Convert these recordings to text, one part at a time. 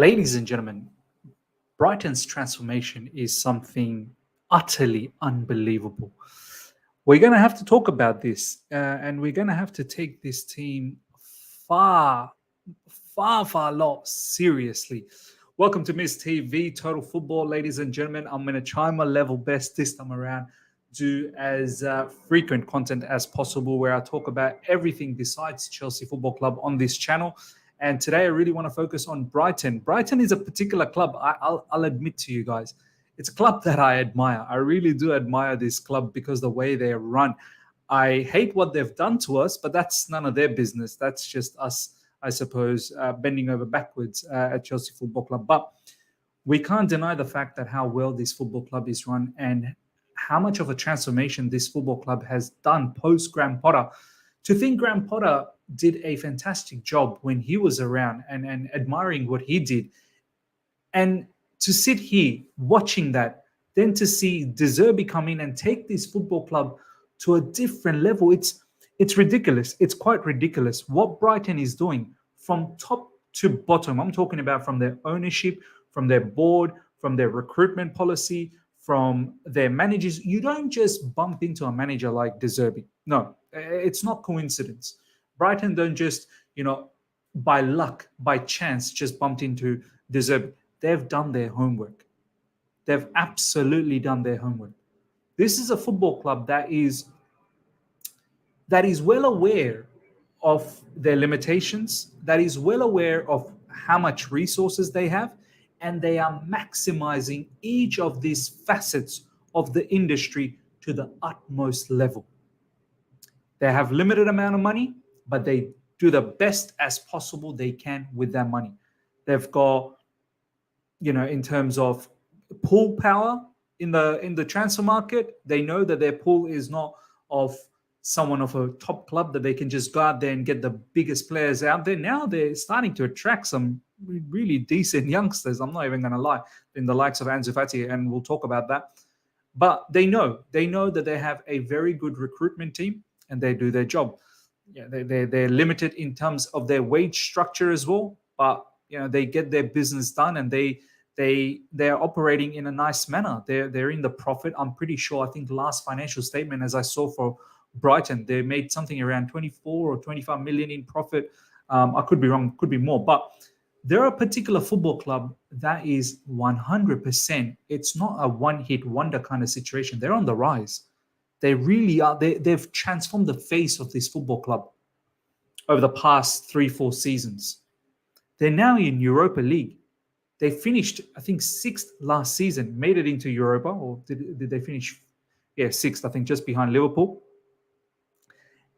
Ladies and gentlemen, Brighton's transformation is something utterly unbelievable. We're going to have to talk about this, and we're going to have to take this team far, far lot seriously. Welcome to Miss TV Total Football, ladies and gentlemen. I'm going to try my level best this time around, do as frequent content as possible, where I talk about everything besides Chelsea Football Club on this channel. And today I really want to focus on Brighton. Brighton is a particular club, I'll admit to you guys. It's a club that I admire. I really do admire this club because the way they run. I hate what they've done to us, but that's none of their business. That's just us, I suppose, bending over backwards at Chelsea Football Club. But we can't deny the fact that how well this football club is run and how much of a transformation this football club has done post Graham Potter. To think Graham Potter did a fantastic job when he was around and admiring what he did. And to sit here watching that, then to see Zerbi come in and take this football club to a different level, it's ridiculous. It's quite ridiculous what Brighton is doing from top to bottom. I'm talking about from their ownership, from their board, from their recruitment policy, from their managers. You don't just bump into a manager like Zerbi. No, it's not coincidence. Brighton don't just, by luck, by chance, just bumped into Zerbi. They've done their homework. They've absolutely done their homework. This is a football club that is well aware of their limitations, that is well aware of how much resources they have, and they are maximizing each of these facets of the industry to the utmost level. They have limited amount of money, but they do the best as possible they can with that money. They've got, in terms of pool power in the transfer market, they know that their pool is not of someone of a top club that they can just go out there and get the biggest players out there. Now they're starting to attract some really decent youngsters. I'm not even going to lie, in the likes of Ansu Fati, and we'll talk about that. But they know that they have a very good recruitment team and they do their job. Yeah, they're limited in terms of their wage structure as well, but they get their business done and they're operating in a nice manner. They're in the profit. I'm pretty sure. I think the last financial statement, as I saw for Brighton, they made something around 24 or 25 million in profit. I could be wrong, could be more, but they're a particular football club that is 100%. It's not a one-hit wonder kind of situation. They're on the rise. They really are. They've transformed the face of this football club over the past 3-4 seasons. They're now in Europa League. They finished, I think, 6th last season, made it into Europa, or did they finish? Yeah, 6th, I think, just behind Liverpool.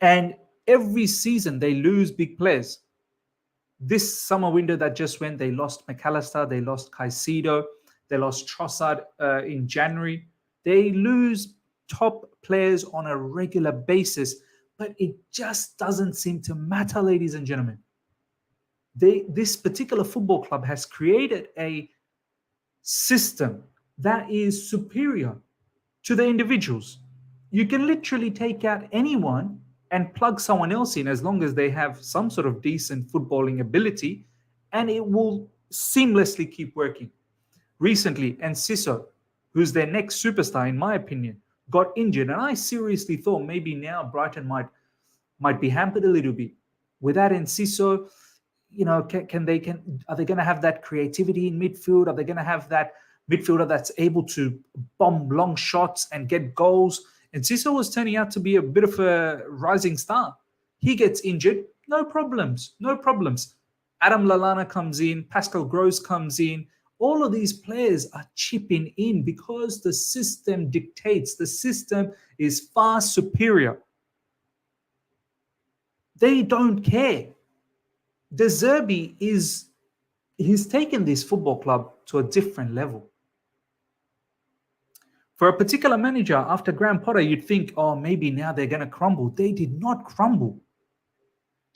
And every season they lose big players. This summer window that just went, they lost McAllister, they lost Caicedo, they lost Trossard in January. They lose top players on a regular basis, but it just doesn't seem to matter, ladies and gentlemen. This particular football club has created a system that is superior to the individuals. You can literally take out anyone and plug someone else in as long as they have some sort of decent footballing ability, and it will seamlessly keep working. Recently, Enciso, who's their next superstar, in my opinion, got injured, and I seriously thought maybe now Brighton might be hampered a little bit. Without Enciso, are they going to have that creativity in midfield? Are they going to have that midfielder that's able to bomb long shots and get goals? And Enciso was turning out to be a bit of a rising star. He gets injured, no problems. Adam Lallana comes in, Pascal Gross comes in. All of these players are chipping in because the system dictates. The system is far superior. They don't care. Zerbi he's taken this football club to a different level. For a particular manager, after Graham Potter, you'd think, oh, maybe now they're going to crumble. They did not crumble.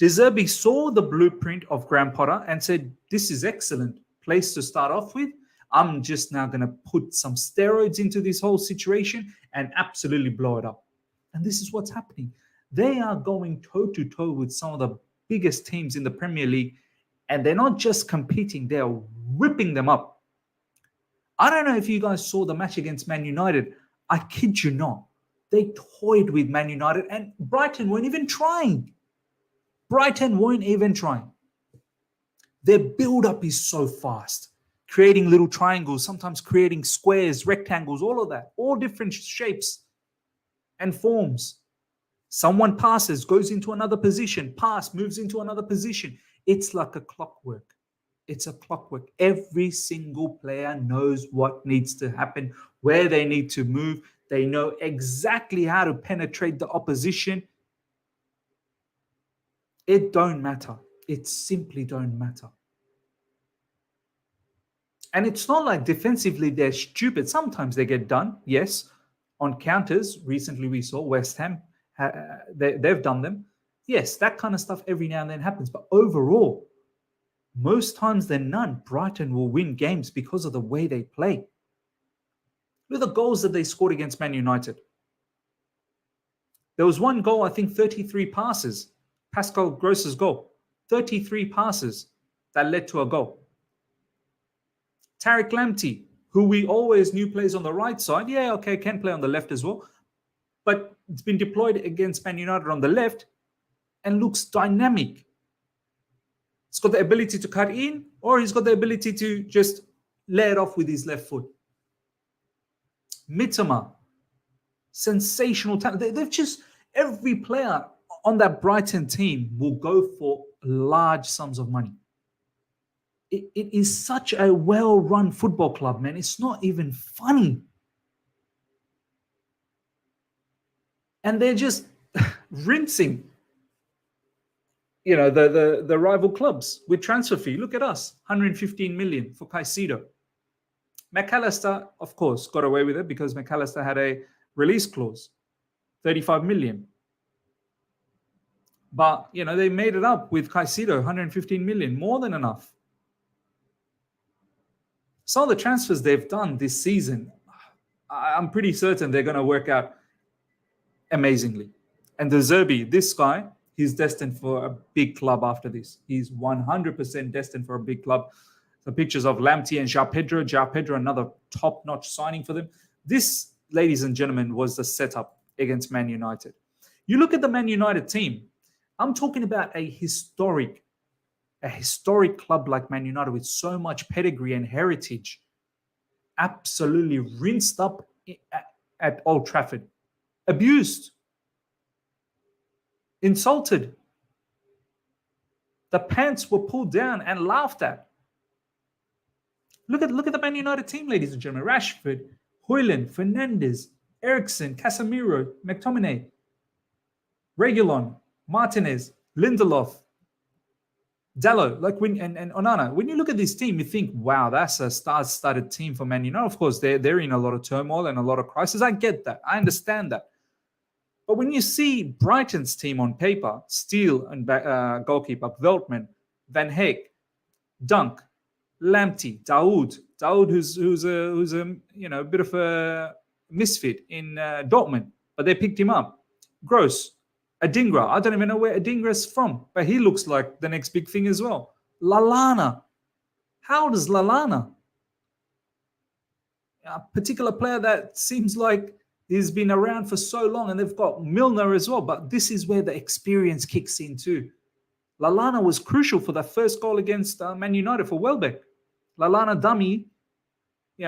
Zerbi saw the blueprint of Graham Potter and said, this is excellent place to start off with. I'm just now going to put some steroids into this whole situation and absolutely blow it up. And this is what's happening. They are going toe-to-toe with some of the biggest teams in the Premier League, and they're not just competing, they're ripping them up. I don't know if you guys saw the match against Man United. I kid you not. They toyed with Man United and Brighton weren't even trying. Brighton weren't even trying. Their build-up is so fast. Creating little triangles, sometimes creating squares, rectangles, all of that. All different shapes and forms. Someone passes, goes into another position, pass, moves into another position. It's like a clockwork. It's a clockwork. Every single player knows what needs to happen, where they need to move. They know exactly how to penetrate the opposition. It don't matter. It simply don't matter. And it's not like defensively they're stupid. Sometimes they get done, yes. On counters, recently we saw West Ham, they've done them. Yes, that kind of stuff every now and then happens. But overall, most times than none, Brighton will win games because of the way they play. Look at the goals that they scored against Man United. There was one goal, I think 33 passes. Pascal Gross's goal. 33 passes that led to a goal. Tariq Lamptey, who we always knew plays on the right side. Yeah, okay, can play on the left as well. But it's been deployed against Man United on the left and looks dynamic. He's got the ability to cut in, or he's got the ability to just lay it off with his left foot. Mitoma, sensational talent. They've just, every player on that Brighton team will go for large sums of money. It is such a well-run football club, man. It's not even funny. And they're just rinsing, the rival clubs with transfer fee. Look at us, 115 million for Caicedo. McAllister, of course, got away with it because McAllister had a release clause, 35 million. But, they made it up with Caicedo, 115 million, more than enough. Some of the transfers they've done this season, I'm pretty certain they're going to work out amazingly. And the Zerbi, this guy, he's destined for a big club after this. He's 100% destined for a big club. The pictures of Lamptey and João Pedro. João Pedro, another top-notch signing for them. This, ladies and gentlemen, was the setup against Man United. You look at the Man United team, I'm talking about a historic club like Man United with so much pedigree and heritage, absolutely rinsed up at Old Trafford, abused, insulted. The pants were pulled down and laughed at. Look at the Man United team, ladies and gentlemen. Rashford, Højlund, Fernandes, Eriksen, Casemiro, McTominay, Reguilon, Martinez, Lindelof, Dalot, and Onana. When you look at this team, you think, wow, that's a star-studded team for Man United. Of course, they're in a lot of turmoil and a lot of crisis. I get that. I understand that. But when you see Brighton's team on paper, Steele and goalkeeper, Veltman, Van Heek, Dunk, Lamptey, Daoud, who's a bit of a misfit in Dortmund, but they picked him up. Gross, Adingra. I don't even know where Adingra's from, but he looks like the next big thing as well. Lallana. How does Lallana, a particular player that seems like he's been around for so long, and they've got Milner as well, but this is where the experience kicks in too. Lallana was crucial for that first goal against Man United for Welbeck. Lallana dummy,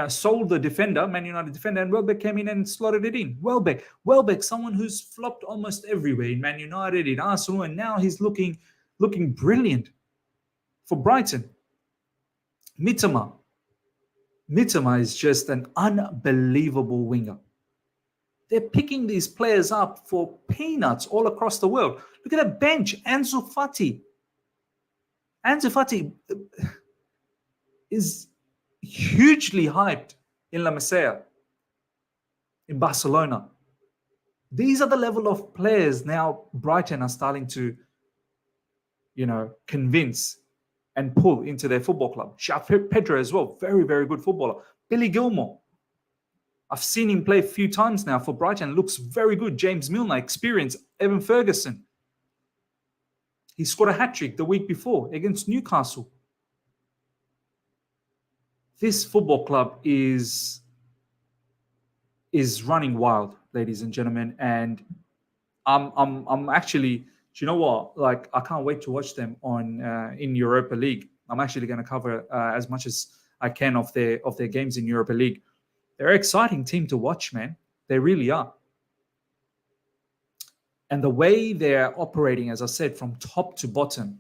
sold the defender, Man United defender, and Welbeck came in and slotted it in. Welbeck, someone who's flopped almost everywhere in Man United, in Arsenal, and now he's looking brilliant for Brighton. Mitoma is just an unbelievable winger. They're picking these players up for peanuts all across the world. Look at that bench. Ansu Fati is hugely hyped in La Masia, in Barcelona. These are the level of players now Brighton are starting to, convince and pull into their football club. João Pedro as well, very, very good footballer. Billy Gilmore. I've seen him play a few times now for Brighton. Looks very good. James Milner, experience. Evan Ferguson. He scored a hat-trick the week before against Newcastle. this football club is running wild, ladies and gentlemen, and I'm actually, do you know what? Like, I can't wait to watch them on in Europa League. I'm actually going to cover as much as I can of their games in Europa League. They're an exciting team to watch, man. They really are. And the way they're operating, as I said, from top to bottom,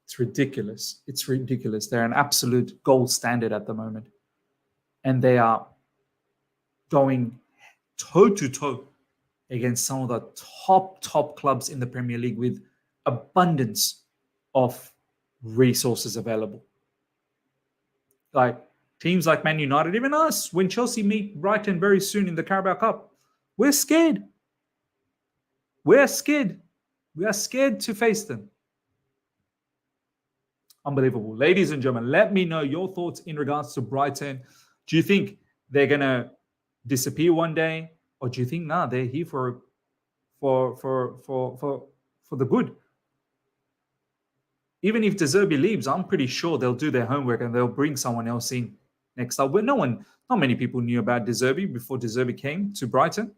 it's ridiculous. It's ridiculous. They're an absolute gold standard at the moment. And they are going toe to toe against some of the top clubs in the Premier League with abundance of resources available. Like teams like Man United, even us, when Chelsea meet Brighton very soon in the Carabao Cup, we're scared. We're scared. We are scared to face them. Unbelievable. Ladies and gentlemen, let me know your thoughts in regards to Brighton. Do you think they're going to disappear one day? Or do you think, they're here for the good? Even if Zerbi leaves, I'm pretty sure they'll do their homework and they'll bring someone else in next up. Not many people knew about Zerbi before Zerbi came to Brighton.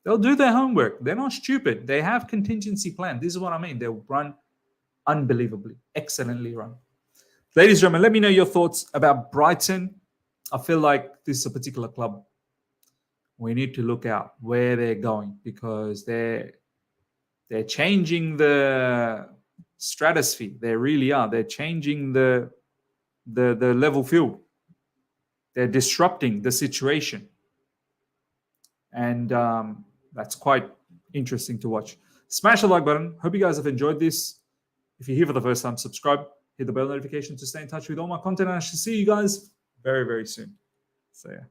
They'll do their homework. They're not stupid. They have contingency plan. This is what I mean. They'll run unbelievably, excellently run. Ladies and gentlemen, let me know your thoughts about Brighton. I feel like this is a particular club we need to look out where they're going, because they're changing the stratosphere. They really are. They're changing the level field. They're disrupting the situation. And that's quite interesting to watch. Smash the like button. Hope you guys have enjoyed this. If you're here for the first time, subscribe, hit the bell notification to stay in touch with all my content. And I shall see you guys very, very soon. So yeah.